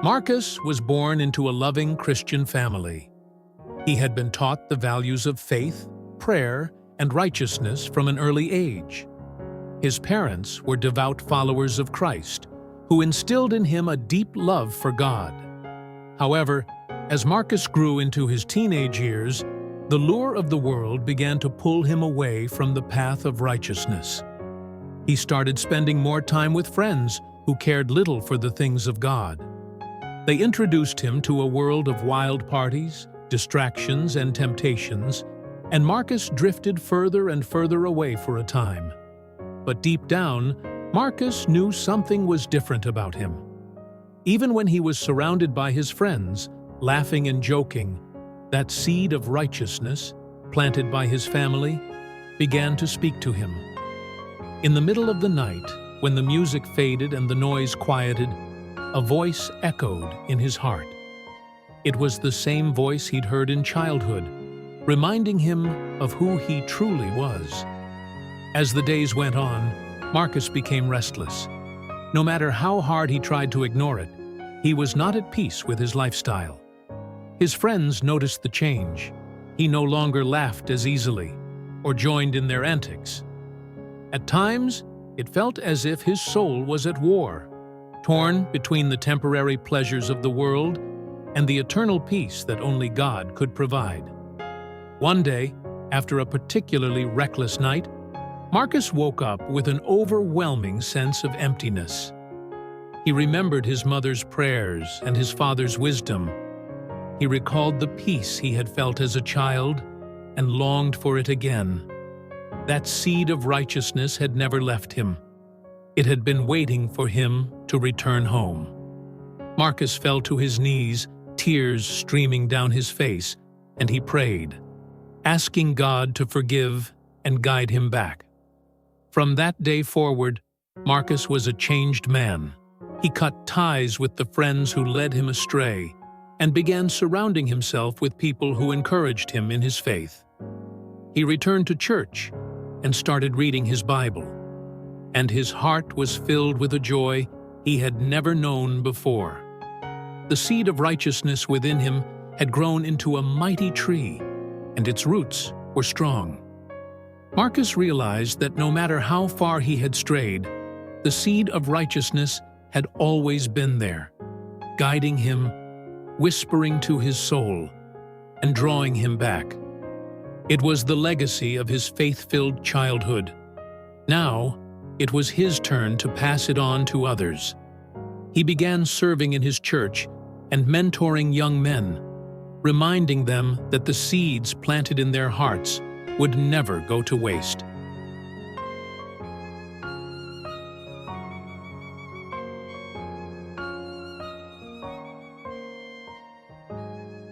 Marcus was born into a loving Christian family. He had been taught the values of faith, prayer, and righteousness from an early age. His parents were devout followers of Christ, who instilled in him a deep love for God. However, as Marcus grew into his teenage years, the lure of the world began to pull him away from the path of righteousness. He started spending more time with friends who cared little for the things of God. They introduced him to a world of wild parties, distractions, and temptations, and Marcus drifted further and further away for a time. But deep down, Marcus knew something was different about him. Even when he was surrounded by his friends, laughing and joking, that seed of righteousness, planted by his family, began to speak to him. In the middle of the night, when the music faded and the noise quieted, a voice echoed in his heart. It was the same voice he'd heard in childhood, reminding him of who he truly was. As the days went on, Marcus became restless. No matter how hard he tried to ignore it, he was not at peace with his lifestyle. His friends noticed the change. He no longer laughed as easily or joined in their antics. At times, it felt as if his soul was at war, torn between the temporary pleasures of the world and the eternal peace that only God could provide. One day, after a particularly reckless night, Marcus woke up with an overwhelming sense of emptiness. He remembered his mother's prayers and his father's wisdom. He recalled the peace he had felt as a child and longed for it again. That seed of righteousness had never left him. It had been waiting for him to return home. Marcus fell to his knees, tears streaming down his face, and he prayed, asking God to forgive and guide him back. From that day forward, Marcus was a changed man. He cut ties with the friends who led him astray and began surrounding himself with people who encouraged him in his faith. He returned to church and started reading his Bible, and his heart was filled with a joy he had never known before. The seed of righteousness within him had grown into a mighty tree, and its roots were strong. Marcus realized that no matter how far he had strayed, the seed of righteousness had always been there, guiding him, whispering to his soul, and drawing him back. It was the legacy of his faith-filled childhood. Now, it was his turn to pass it on to others. He began serving in his church and mentoring young men, reminding them that the seeds planted in their hearts would never go to waste.